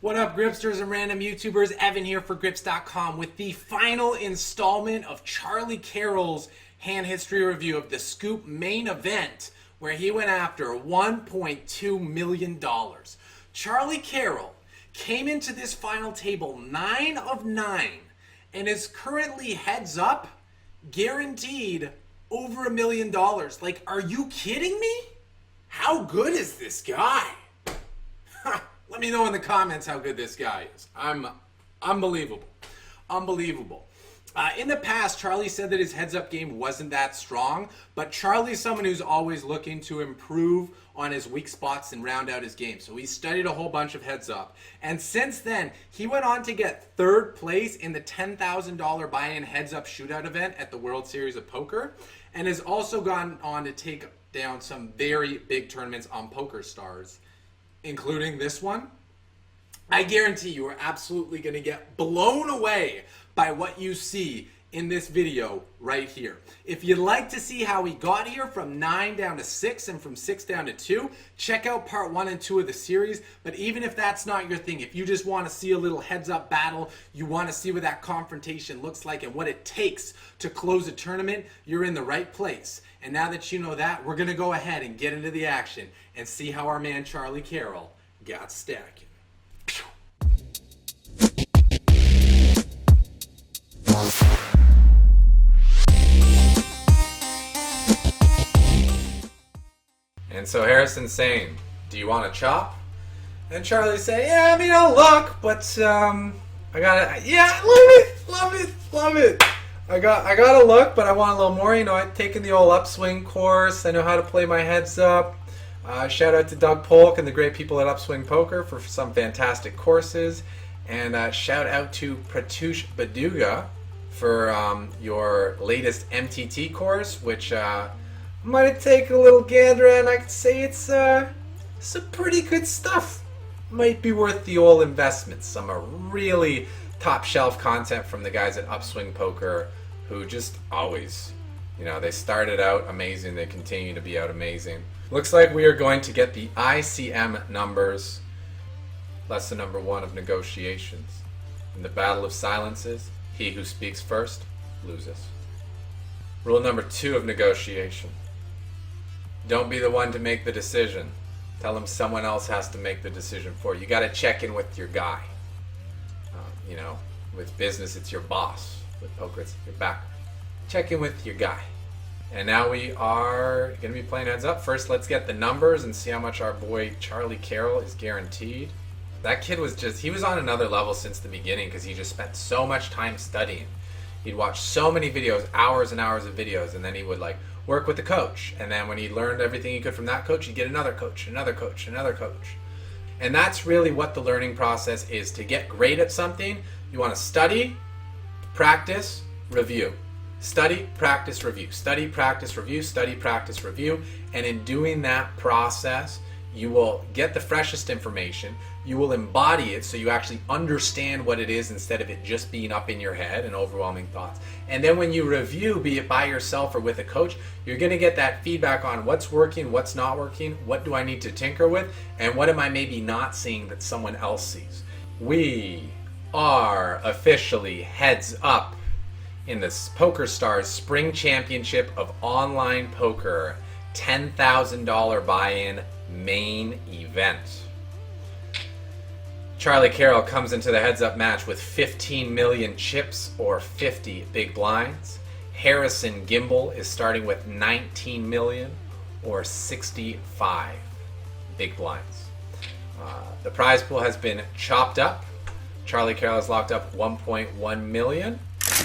What up, Gripsters and random YouTubers? Evan here for Grips.com with the final installment of Charlie Carrell's hand history review of the Scoop main event, where he went after $1.2 million. Charlie Carrell came into this final table 9 of 9 and is currently heads up, guaranteed over $1 million. Like, are you kidding me? How good is this guy? Let me know in the comments how good this guy is. I'm unbelievable. Unbelievable. In the past, Charlie said that his heads-up game wasn't that strong, but Charlie's someone who's always looking to improve on his weak spots and round out his game. So he studied a whole bunch of heads-up. And since then, he went on to get 3rd place in the $10,000 buy-in heads-up shootout event at the World Series of Poker, and has also gone on to take down some very big tournaments on Poker Stars, including this one. I guarantee you are absolutely going to get blown away by what you see in this video right here. If you'd like to see how he got here from 9 down to 6 and from 6 down to 2, check out part 1 and 2 of the series. But even if that's not your thing, if you just want to see a little heads-up battle, you want to see what that confrontation looks like and what it takes to close a tournament, you're in the right place. And now that you know that, we're going to go ahead and get into the action and see how our man Charlie Carrell got stacking. And so Harrison's saying, do you want to chop? And Charlie's saying, yeah, I mean, I'll look, but I gotta, yeah, love it. I gotta look, but I want a little more. You know, I've taken the old upswing course. I know how to play my heads up. Shout out to Doug Polk and the great people at Upswing Poker for some fantastic courses. And shout out to Pratush Baduga for your latest MTT course, which might take a little gander, and I could say it's some pretty good stuff. Might be worth the old investment. Some really top shelf content from the guys at Upswing Poker, who just always, you know, they started out amazing, they continue to be out amazing. Looks like we are going to get the ICM numbers, lesson number 1 of negotiations. In the battle of silences, he who speaks first loses. Rule number 2 of negotiation: don't be the one to make the decision. Tell him someone else has to make the decision for you. You got to check in with your guy. You know, with business, it's your boss. With poker, it's your backer. Check in with your guy. And now we are going to be playing heads up. First, let's get the numbers and see how much our boy Charlie Carrell is guaranteed. That kid was he was on another level since the beginning because he just spent so much time studying. He'd watch so many videos, hours and hours of videos, and then he would like work with the coach. And then when he learned everything he could from that coach, he'd get another coach, another coach, another coach. And that's really what the learning process is. To get great at something, you want to study, practice, review. Study, practice, review. Study, practice, review. Study, practice, review. And in doing that process, you will get the freshest information. You will embody it so you actually understand what it is instead of it just being up in your head and overwhelming thoughts. And then when you review, be it by yourself or with a coach, you're going to get that feedback on what's working, what's not working, what do I need to tinker with, and what am I maybe not seeing that someone else sees. We are officially heads up in the Poker Stars Spring Championship of Online Poker $10,000 buy-in main event. Charlie Carrell comes into the heads-up match with 15 million chips or 50 big blinds. Harrison Gimbel is starting with 19 million or 65 big blinds. The prize pool has been chopped up. Charlie Carrell has locked up 1.1 million.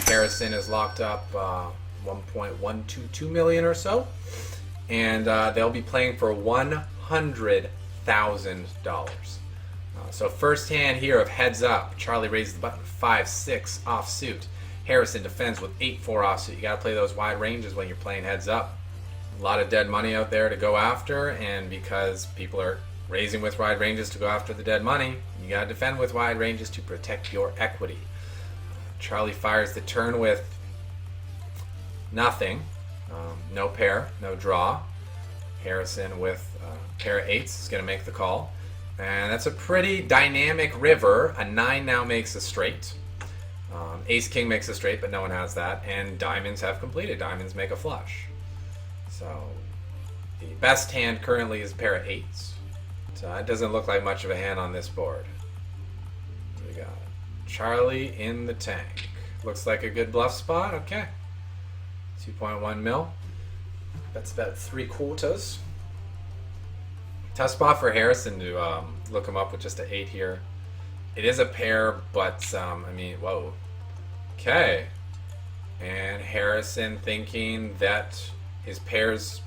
Harrison has locked up 1.122 million or so. And they'll be playing for $100,000. So first hand here of heads up. Charlie raises the button 5-6 offsuit. Harrison defends with 8-4 offsuit. You got to play those wide ranges when you're playing heads up. A lot of dead money out there to go after, and because people are raising with wide ranges to go after the dead money, you got to defend with wide ranges to protect your equity. Charlie fires the turn with nothing. No pair, no draw. Harrison with pair of eights is going to make the call. And that's a pretty dynamic river. A 9 now makes a straight. Ace King makes a straight, but no one has that. And diamonds have completed. Diamonds make a flush. So the best hand currently is a pair of 8s. So it doesn't look like much of a hand on this board. We got Charlie in the tank. Looks like a good bluff spot. Okay. 2.1 mil. That's about 3/4. Tough spot for Harrison to look him up with just an 8 here. It is a pair, but I mean, whoa. Okay. And Harrison thinking that his pair's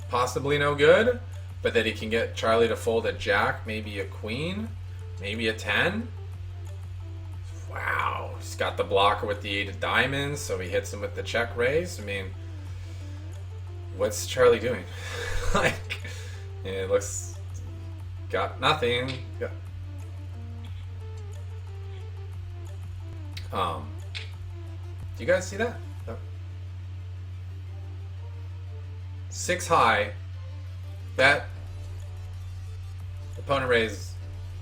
possibly no good, but that he can get Charlie to fold a jack, maybe a queen, maybe a 10. Wow. He's got the blocker with the 8 of diamonds, so he hits him with the check raise. I mean, what's Charlie doing? Like, it looks... Got nothing. Do you guys see that? No. 6 high. Bet. Opponent raise.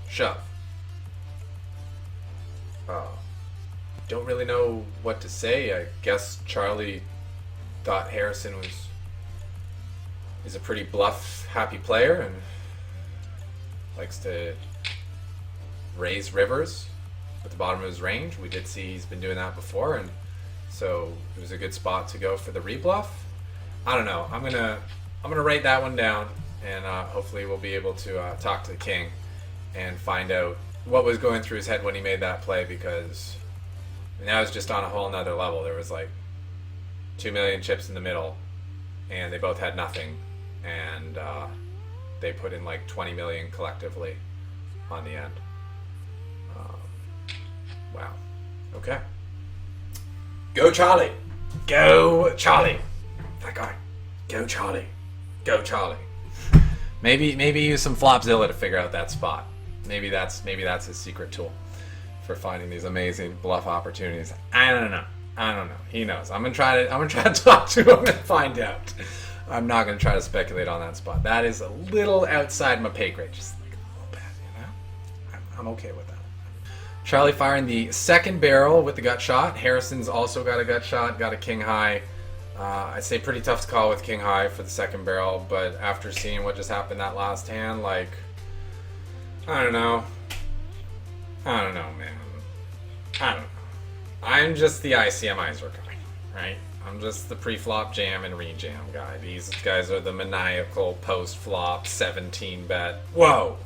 Shove. Don't really know what to say. I guess Charlie thought Harrison is a pretty bluff happy player and likes to raise rivers at the bottom of his range. We did see he's been doing that before, and so it was a good spot to go for the rebluff. I don't know. I'm gonna write that one down, and hopefully we'll be able to talk to the king and find out what was going through his head when he made that play, because that was just on a whole nother level. There was like 2 million chips in the middle, and they both had nothing, and they put in like 20 million collectively on the end. Wow. Okay. Go Charlie. Go Charlie. That guy. Go Charlie. Go Charlie. Maybe use some Flopzilla to figure out that spot. Maybe that's his secret tool for finding these amazing bluff opportunities. I don't know. He knows. I'm gonna try to talk to him and find out. I'm not gonna try to speculate on that spot. That is a little outside my pay grade, just like a little bit, you know. I'm okay with that. Charlie firing the second barrel with the gut shot. Harrison's also got a gut shot, got a king high. I'd say pretty tough to call with king high for the second barrel, but after seeing what just happened that last hand, like, I don't know, man. I don't know. I'm just the ICMizer guy, right? I'm just the pre-flop jam and re-jam guy. These guys are the maniacal post-flop 17 bet. Whoa!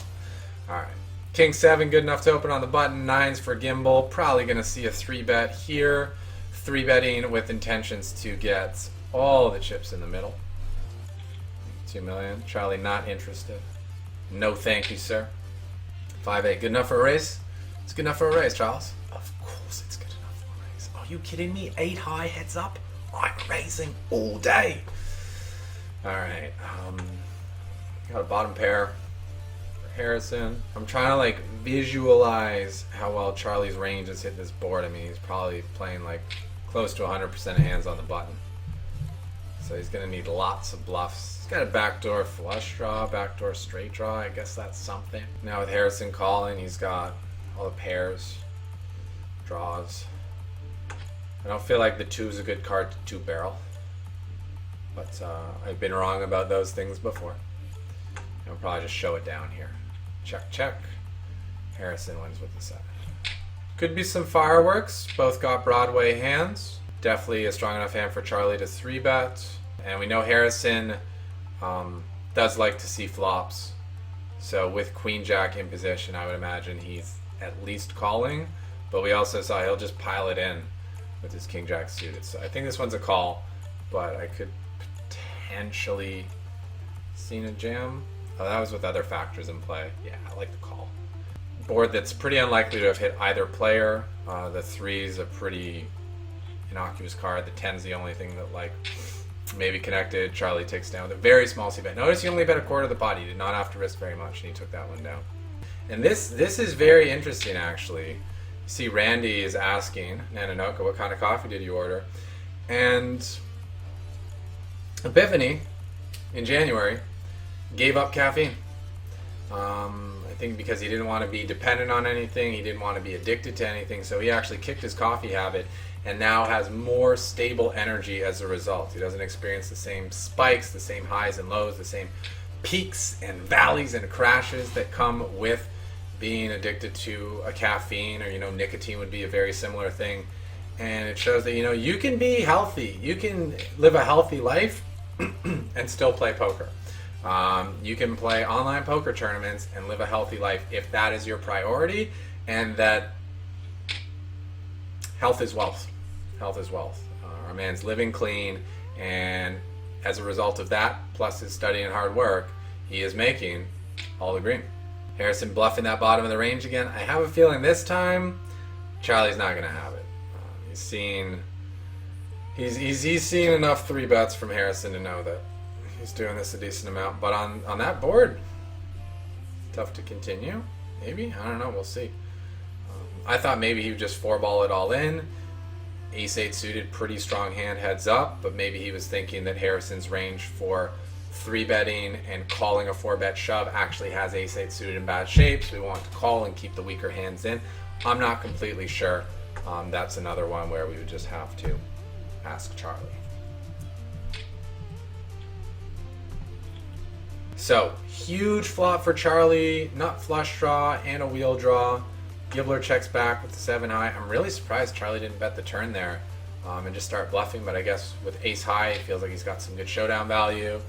Alright. King 7 good enough to open on the button. 9's for gimbal. Probably going to see a 3-bet here. 3-betting with intentions to get all the chips in the middle. 2 million. Charlie not interested. No thank you, sir. 5-8. Good enough for a raise? It's good enough for a raise, Charles. Of course it's good enough for a raise. Are you kidding me? 8 high heads up? I'm raising all day. Alright. Got a bottom pair. Harrison. I'm trying to like visualize how well Charlie's range has hit this board. I mean, he's probably playing like close to 100% of hands on the button. So he's going to need lots of bluffs. He's got a backdoor flush draw, backdoor straight draw. I guess that's something. Now with Harrison calling, he's got all the pairs, draws. I don't feel like the 2 is a good card to 2-barrel. But I've been wrong about those things before. I'll probably just show it down here. Check, check. Harrison wins with the 7. Could be some fireworks. Both got Broadway hands. Definitely a strong enough hand for Charlie to 3-bet. And we know Harrison does like to see flops. So with Queen Jack in position, I would imagine he's at least calling. But we also saw he'll just pile it in with his King Jack suited. So I think this one's a call, but I could potentially see a jam. Oh, that was with other factors in play. Yeah, I like the call. Board that's pretty unlikely to have hit either player. The 3's a pretty innocuous card. The 10's the only thing that like maybe connected. Charlie takes down with a very small c-bet. Notice he only bet a quarter of the pot. He did not have to risk very much, and he took that one down. And this is very interesting, actually. You see Randy is asking Nananoka, what kind of coffee did you order? And Epiphany in January gave up caffeine. I think because he didn't want to be dependent on anything, he didn't want to be addicted to anything, so he actually kicked his coffee habit and now has more stable energy as a result. He doesn't experience the same spikes, the same highs and lows, the same peaks and valleys and crashes that come with being addicted to a caffeine, or nicotine would be a very similar thing. And it shows that you can be healthy, you can live a healthy life and still play poker. You can play online poker tournaments and live a healthy life if that is your priority, and that health is wealth. Health is wealth. Our man's living clean, and as a result of that, plus his study and hard work, he is making all the green. Harrison bluffing that bottom of the range again. I have a feeling this time Charlie's not going to have it. He's seen enough 3-bets from Harrison to know that he's doing this a decent amount. But on that board, tough to continue. Maybe, I don't know. We'll see. I thought maybe he would just 4-ball it all in. Ace-8 suited, pretty strong hand, heads up, but maybe he was thinking that Harrison's range for 3-betting and calling a 4-bet shove actually has Ace-8 suited in bad shape, so we want to call and keep the weaker hands in. I'm not completely sure. That's another one where we would just have to ask Charlie. So, huge flop for Charlie, nut flush draw and a wheel draw. Gibbler checks back with the 7 high. I'm really surprised Charlie didn't bet the turn there and just start bluffing, but I guess with ace high, it feels like he's got some good showdown value.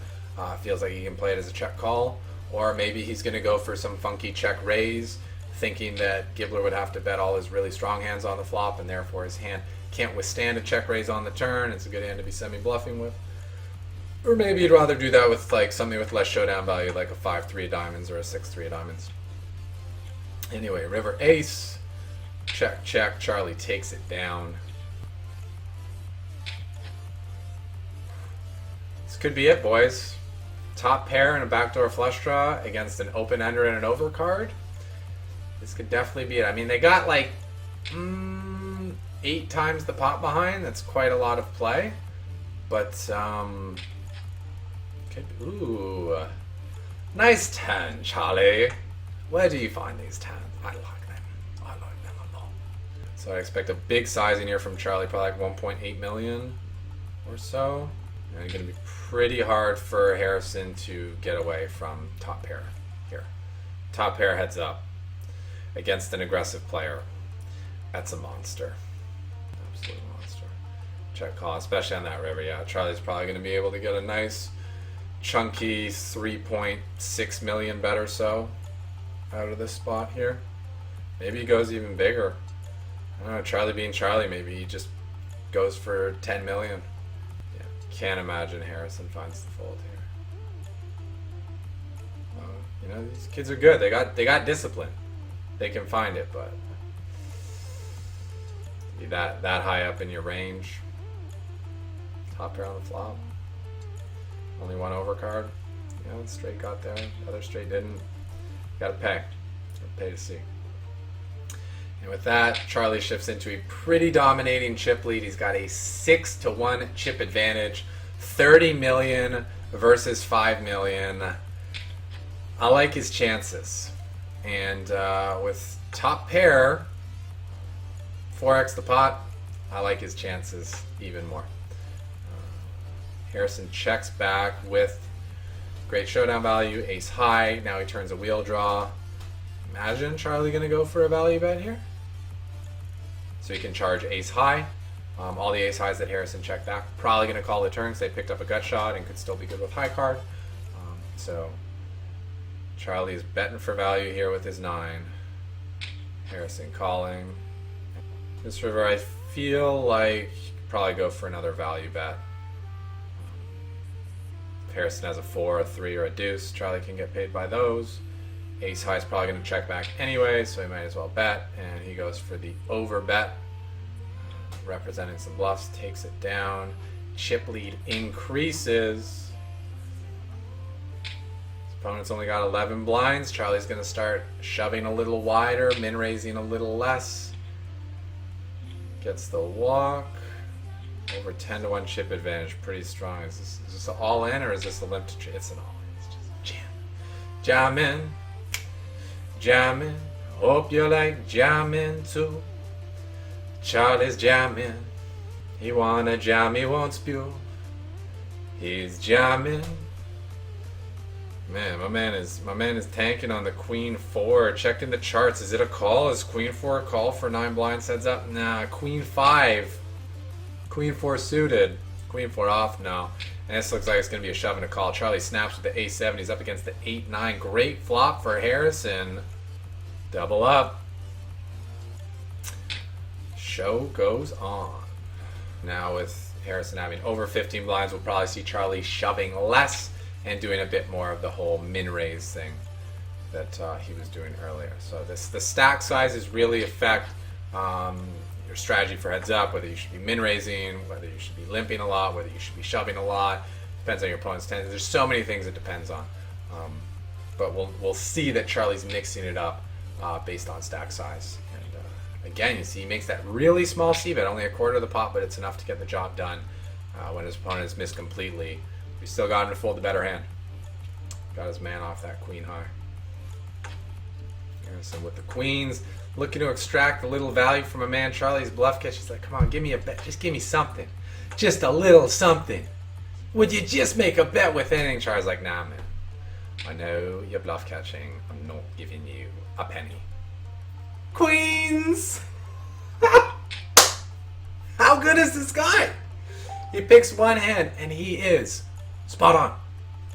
Feels like he can play it as a check call, or maybe he's going to go for some funky check raise, thinking that Gibbler would have to bet all his really strong hands on the flop, and therefore his hand can't withstand a check raise on the turn. It's a good hand to be semi-bluffing with. Or maybe you'd rather do that with like something with less showdown value, like a 5-3 of diamonds or a 6-3 of diamonds. Anyway, river ace, check, check. Charlie takes it down. This could be it, boys. Top pair and a backdoor flush draw against an open ender and an overcard. This could definitely be it. I mean, they got like 8 times the pot behind. That's quite a lot of play. But, ooh, nice 10, Charlie. Where do you find these 10s? I like them. I like them a lot. So I expect a big sizing here from Charlie, probably like 1.8 million or so. And it's going to be pretty hard for Harrison to get away from top pair here. Top pair heads up against an aggressive player. That's a monster. Absolute monster. Check call, especially on that river. Yeah, Charlie's probably going to be able to get a nice chunky 3.6 million bet or so out of this spot here. Maybe he goes even bigger. I don't know, Charlie being Charlie, maybe he just goes for 10 million. Yeah, can't imagine Harrison finds the fold here. These kids are good. They got discipline. They can find it, but be that high up in your range. Top pair on the flop. Only one overcard. Straight got there. The other straight didn't. Gotta pay. Gotta pay to see. And with that, Charlie shifts into a pretty dominating chip lead. He's got a 6-1 chip advantage. 30 million versus 5 million. I like his chances. And with top pair, 4x the pot, I like his chances even more. Harrison checks back with great showdown value, ace high. Now he turns a wheel draw. Imagine Charlie going to go for a value bet here. So he can charge ace high. All the ace highs that Harrison checked back. Probably going to call the turn because they picked up a gut shot and could still be good with high card. So Charlie is betting for value here with his 9. Harrison calling. This river, I feel like you could probably go for another value bet. If Harrison has a 4, a 3, or a deuce, Charlie can get paid by those. Ace high is probably going to check back anyway, so he might as well bet. And he goes for the over bet, representing some bluffs, takes it down. Chip lead increases. His opponent's only got 11 blinds. Charlie's going to start shoving a little wider, min raising a little less. Gets the walk. Over 10-1 chip advantage, pretty strong. Is this an all in or is this a limp to trade? It's an all in. It's just jam in. jamming. Hope you like jamming too. Charlie's jamming. He wanna jam, he won't spew. He's jamming. Man, my man is tanking on the Queen 4. Checked in the charts. Is it a call? Is Queen 4 a call for 9 blinds heads up? Nah, Queen 5. Queen 4 suited. Queen 4 off? No. And this looks like it's going to be a shove and a call. Charlie snaps with the A7. He's up against the 8-9. Great flop for Harrison. Double up. Show goes on. Now with Harrison having over 15 blinds, we'll probably see Charlie shoving less and doing a bit more of the whole min-raise thing that he was doing earlier. So the stack sizes really affect your strategy for heads up, whether you should be min-raising, whether you should be limping a lot, whether you should be shoving a lot. Depends on your opponent's tendencies. There's so many things it depends on. But we'll see that Charlie's mixing it up based on stack size. And again, you see he makes that really small c-bet, only a quarter of the pot, but it's enough to get the job done when his opponent is missed completely. We still got him to fold the better hand. Got his man off that queen high. Harrison with the queens, looking to extract a little value from a man. Charlie's bluff catch. He's like, come on, give me a bet. Just give me something. Just a little something. Would you just make a bet with anything? Charlie's like, nah, man. I know you're bluff catching. I'm not giving you a penny. Queens! How good is this guy? He picks one hand and he is spot on.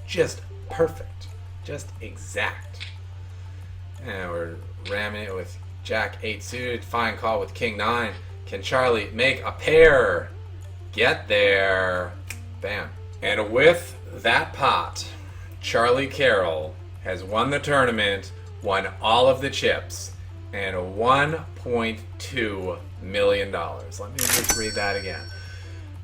Just perfect. Just exact. And we're ramming it with Jack 8 suited. Fine call with King 9. Can Charlie make a pair? Get there. Bam. And with that pot, Charlie Carrell has won the tournament, won all of the chips, and $1.2 million. Let me just read that again.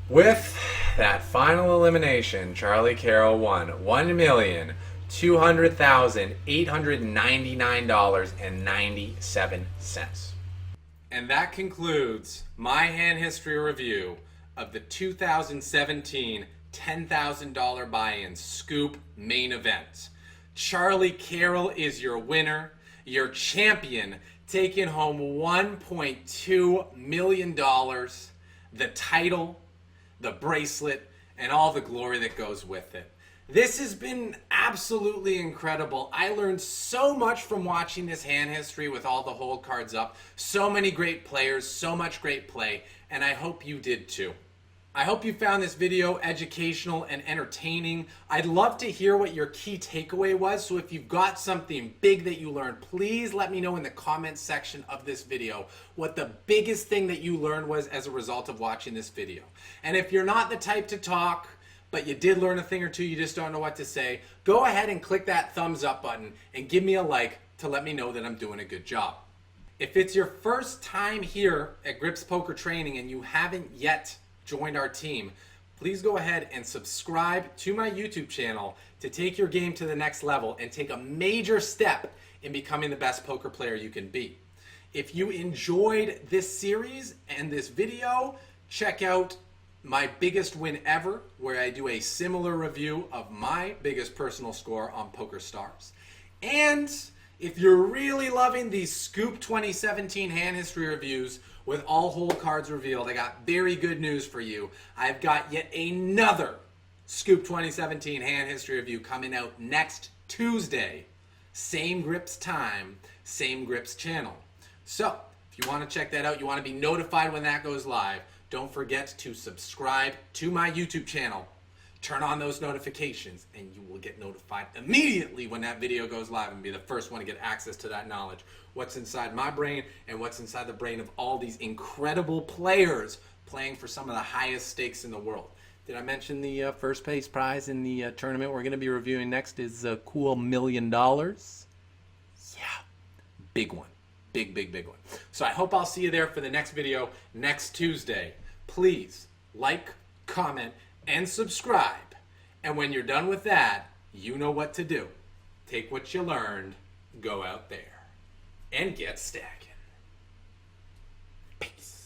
With that final elimination, Charlie Carrell won $1,200,899.97. And that concludes my hand history review of the 2017 $10,000 buy-in scoop main event. Charlie Carrell is your winner, your champion, taking home $1.2 million, the title, the bracelet, and all the glory that goes with it. This has been absolutely incredible. I learned so much from watching this hand history with all the hold cards up. So many great players, so much great play, and I hope you did too. I hope you found this video educational and entertaining. I'd love to hear what your key takeaway was, so if you've got something big that you learned, please let me know in the comments section of this video what the biggest thing that you learned was as a result of watching this video. And if you're not the type to talk, but you did learn a thing or two, you just don't know what to say, go ahead and click that thumbs up button and give me a like to let me know that I'm doing a good job. If it's your first time here at Grips Poker Training and you haven't yet joined our team, please go ahead and subscribe to my YouTube channel to take your game to the next level and take a major step in becoming the best poker player you can be. If you enjoyed this series and this video, check out my biggest win ever, where I do a similar review of my biggest personal score on PokerStars. And if you're really loving these Scoop 2017 hand history reviews with all hole cards revealed, I got very good news for you. I've got yet another Scoop 2017 hand history review coming out next Tuesday. Same Grips time, same Grips channel. So if you want to check that out, you want to be notified when that goes live, don't forget to subscribe to my YouTube channel. Turn on those notifications and you will get notified immediately when that video goes live and be the first one to get access to that knowledge. What's inside my brain and what's inside the brain of all these incredible players playing for some of the highest stakes in the world. Did I mention the first place prize in the tournament we're going to be reviewing next is a cool $1 million? Yeah, big one. Big, big, big one. So I hope I'll see you there for the next video next Tuesday. Please like, comment, and subscribe. And when you're done with that, you know what to do. Take what you learned, go out there, and get stacking. Peace.